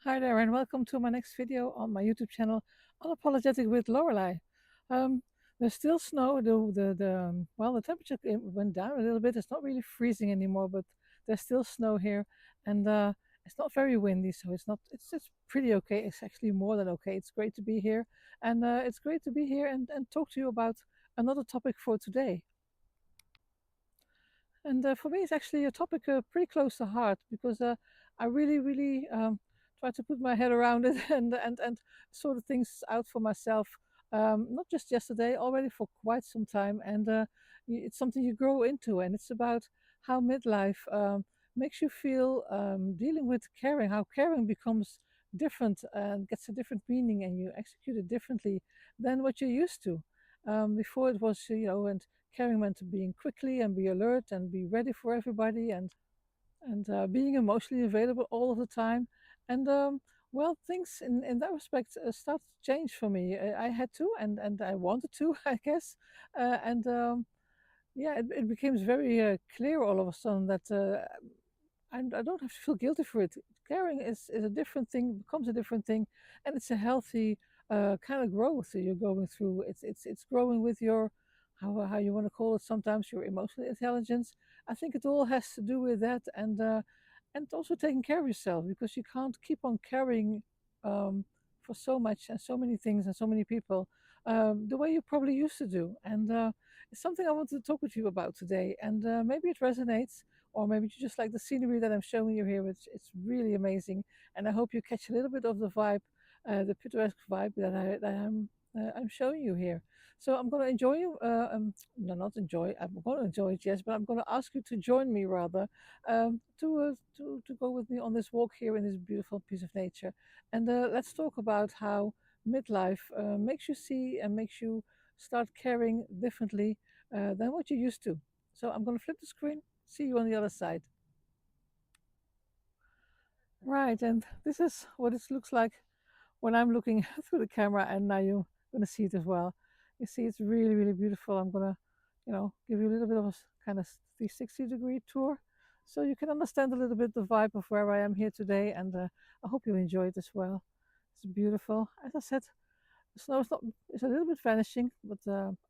Hi there, and welcome to my next video on my YouTube channel, Unapologetic with Lorelei. Um, there's still snow. The temperature went down a little bit. It's not really freezing anymore, but there's still snow here, and it's not very windy, so it's not. It's pretty okay. It's actually more than okay. It's great to be here, and it's great to be here and talk to you about another topic for today. And for me, it's actually a topic pretty close to heart because I really try to put my head around it and sort of things out for myself. Not just yesterday, already for quite some time, and it's something you grow into, and it's about how midlife makes you feel dealing with caring, how caring becomes different and gets a different meaning, and you execute it differently than what you're used to. Before it was, and caring meant being quickly and be alert and be ready for everybody and being emotionally available all of the time. And well, things in that respect started to change for me. I had to and I wanted to, I guess. And Yeah, it became very clear all of a sudden that I don't have to feel guilty for it. Caring is a different thing, becomes a different thing, and it's a healthy kind of growth that you're going through. It's growing with your how you want to call it. Sometimes your emotional intelligence. I think it all has to do with that, and also taking care of yourself because you can't keep on caring for so much and so many things and so many people the way you probably used to do. And it's something I wanted to talk with you about today, and maybe it resonates or maybe you just like the scenery that I'm showing you here, which it's really amazing. And I hope you catch a little bit of the vibe, the picturesque vibe I'm showing you here. So I'm going to enjoy you. No, not enjoy. I'm going to enjoy it, yes, but I'm going to ask you to join me rather to go with me on this walk here in this beautiful piece of nature. And let's talk about how midlife makes you see and makes you start caring differently than what you used to. So I'm going to flip the screen. See you on the other side. Right, and this is what it looks like when I'm looking through the camera, and now you're going to see it as well. You see, it's really beautiful. I'm going to, give you a little bit of a kind of 360-degree tour so you can understand a little bit the vibe of where I am here today, and I hope you enjoy it as well. It's beautiful. As I said, the snow is not, it's a little bit vanishing, but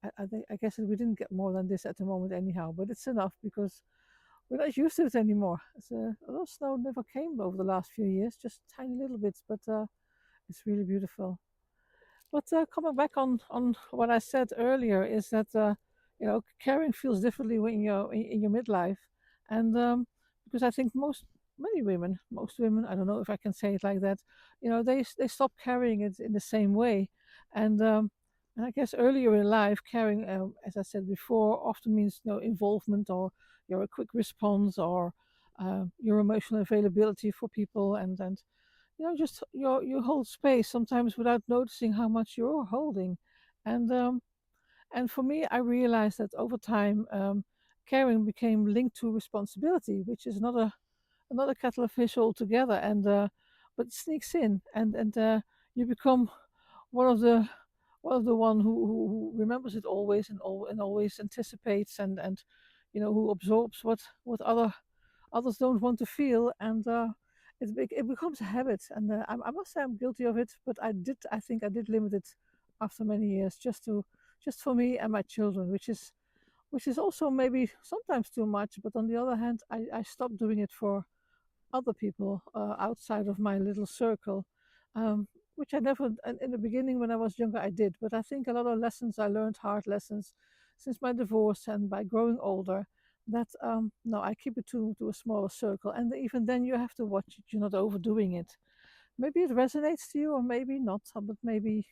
I guess we didn't get more than this at the moment anyhow, but it's enough because we're not used to it anymore. A lot of snow never came over the last few years, just tiny little bits, but it's really beautiful. But coming back on what I said earlier is that caring feels differently when you're in your midlife, and because I think most women, I don't know if I can say it like that, they stop carrying it in the same way, and and I guess earlier in life, caring, as I said before, often means involvement or your quick response or your emotional availability for people and just you hold space sometimes without noticing how much you're holding, and for me, I realized that over time, caring became linked to responsibility, which is another kettle of fish altogether, and but it sneaks in, and you become one of the one who remembers it always and always anticipates and who absorbs what others don't want to feel, and it becomes a habit. And I must say I'm guilty of it, but I think I did limit it after many years, just for me and my children, which is also maybe sometimes too much. But on the other hand, I stopped doing it for other people outside of my little circle, which I never, in the beginning when I was younger, I did. But I think a lot of lessons I learned, hard lessons, since my divorce and by growing older, that no, I keep it to a smaller circle. And even then, you have to watch it. You're not overdoing it. Maybe it resonates to you, or maybe not. But maybe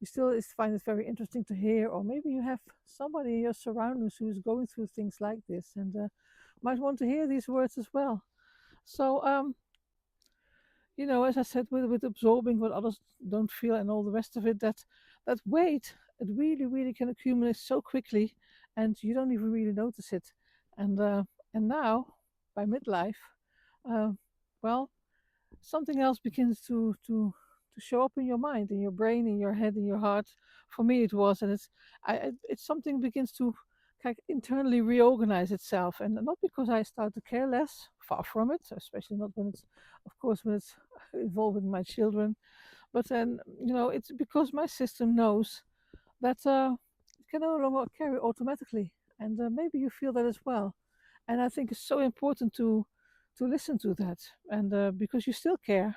you still find it very interesting to hear, or maybe you have somebody in your surroundings who is going through things like this and might want to hear these words as well. So, as I said, with absorbing what others don't feel and all the rest of it, that weight, it really can accumulate so quickly, and you don't even really notice it. And now, by midlife, uh, well, something else begins to show up in your mind, in your brain, in your head, in your heart. For me, it was, and it's something begins to kind of internally reorganize itself, and not because I start to care less, far from it, especially not when it's, of course, when it's involved with my children. But then, it's because my system knows that it can no longer carry automatically. And maybe you feel that as well. And I think it's so important to listen to that. And because you still care,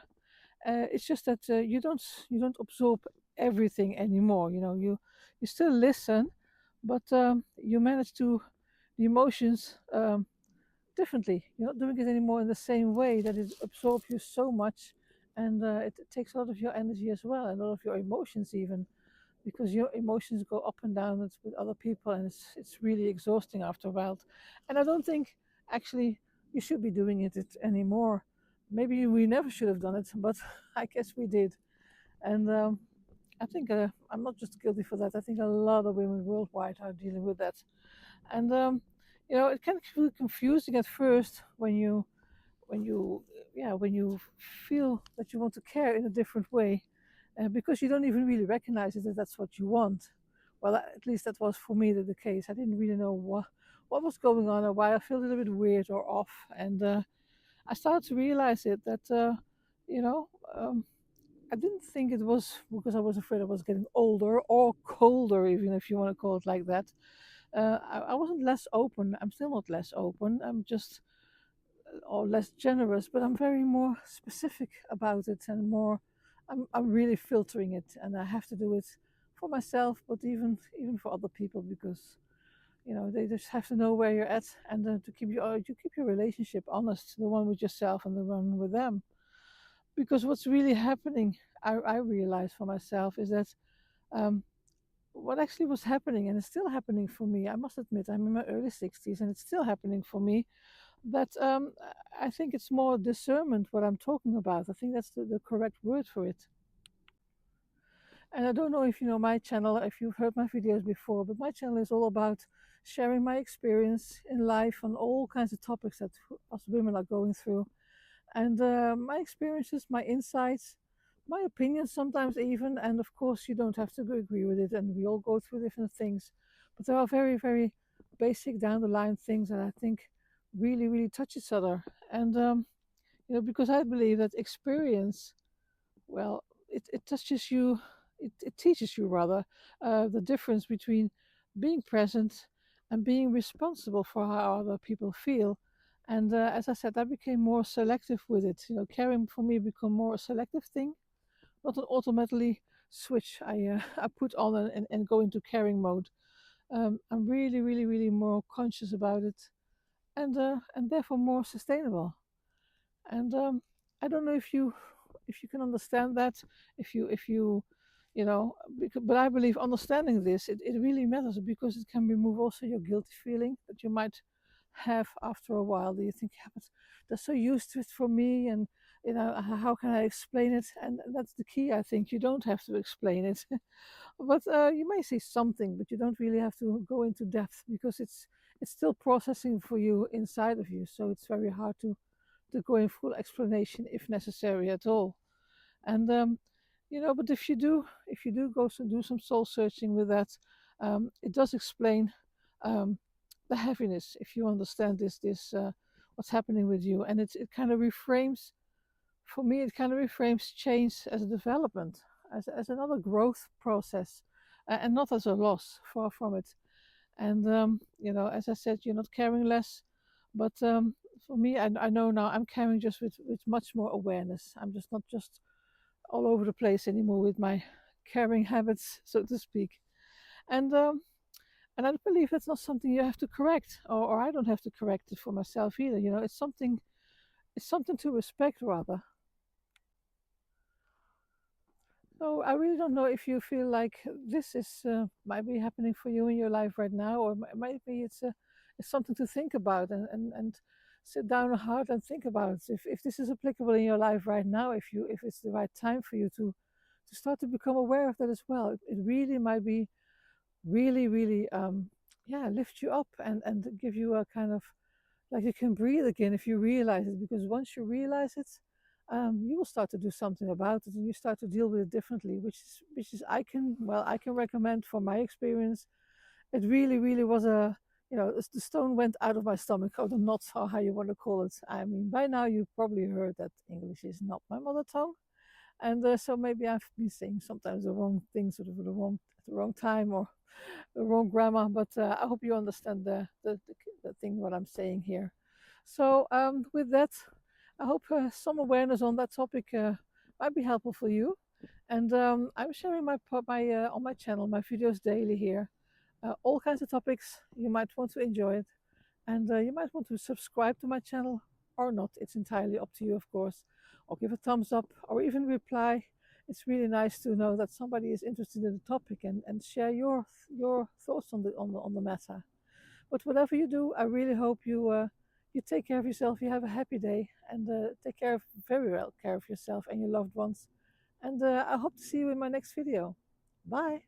it's just that you don't absorb everything anymore. You still listen, but you manage to the emotions differently. You're not doing it anymore in the same way that it absorbs you so much, and it takes a lot of your energy as well, and a lot of your emotions even, because your emotions go up and down with other people, and it's really exhausting after a while. And I don't think actually you should be doing it anymore. Maybe we never should have done it, but I guess we did. And I think I'm not just guilty for that. I think a lot of women worldwide are dealing with that. And it can feel confusing at first when you yeah, when you feel that you want to care in a different way, because you don't even really recognize it that that's what you want. Well, at least that was for me the case. I didn't really know what was going on or why I felt a little bit weird or off, and I started to realize it that you know um, I didn't think it was because I was afraid I was getting older or colder, even if you want to call it like that. I wasn't less open. I'm still not less open. I'm just or less generous, but I'm very more specific about it and more. I'm really filtering it, and I have to do it for myself, but even for other people because they just have to know where you're at, and to keep your relationship honest, the one with yourself and the one with them. Because what's really happening, I realize for myself, is that um, what actually was happening, and it's still happening for me. I must admit, I'm in my early 60s, and it's still happening for me. That I think it's more discernment what I'm talking about. I think that's the correct word for it. And I don't know if you know my channel, if you've heard my videos before, but my channel is all about sharing my experience in life on all kinds of topics that us women are going through. And my experiences, my insights, my opinions sometimes even. And of course, you don't have to agree with it, and we all go through different things. But there are very, very basic down the line things that I think really, really touch each other. And because I believe that experience, well, it touches you, it teaches you rather the difference between being present and being responsible for how other people feel. And as I said, I became more selective with it. Caring for me become more a selective thing, not an automatically switch I put on and go into caring mode. I'm really, really, really more conscious about it, and therefore more sustainable. And I don't know if you can understand that, if you but I believe understanding this, it really matters because it can remove also your guilty feeling that you might have after a while. Do you think, yeah, but they're so used to it for me, and how can I explain it? And that's the key. I think you don't have to explain it. But you may say something, but you don't really have to go into depth because it's still processing for you inside of you, so it's very hard to go in full explanation if necessary at all. And but if you do go do some soul searching with that, it does explain um, the heaviness if you understand this what's happening with you, and it kind of reframes for me. It kind of reframes change as a development, as another growth process, and not as a loss. Far from it. And as I said, you're not caring less, but for me, I know now I'm caring just with much more awareness. I'm just not just all over the place anymore with my caring habits, so to speak. And I believe that's not something you have to correct, or I don't have to correct it for myself either. It's something to respect rather. So I really don't know if you feel like this is might be happening for you in your life right now, or maybe it's something to think about, and sit down hard and think about if this is applicable in your life right now. If it's the right time for you to start to become aware of that as well. It really might be really, really yeah, lift you up and give you a kind of like you can breathe again if you realize it, because once you realize it, you will start to do something about it, and you start to deal with it differently, which is I can recommend from my experience. It really, really was a the stone went out of my stomach, or the knot, or how you want to call it. I mean, by now you've probably heard that English is not my mother tongue, and so maybe I've been saying sometimes the wrong things, sort of at the wrong time, or the wrong grammar. But I hope you understand the thing what I'm saying here. So with that, I hope some awareness on that topic might be helpful for you. And I'm sharing my on my channel my videos daily here, all kinds of topics. You might want to enjoy it, and you might want to subscribe to my channel or not. It's entirely up to you, of course. Or give a thumbs up, or even reply. It's really nice to know that somebody is interested in the topic, and share your thoughts on the matter. But whatever you do, I really hope you take care of yourself. You have a happy day, and take care of very well care of yourself and your loved ones. And I hope to see you in my next video. Bye.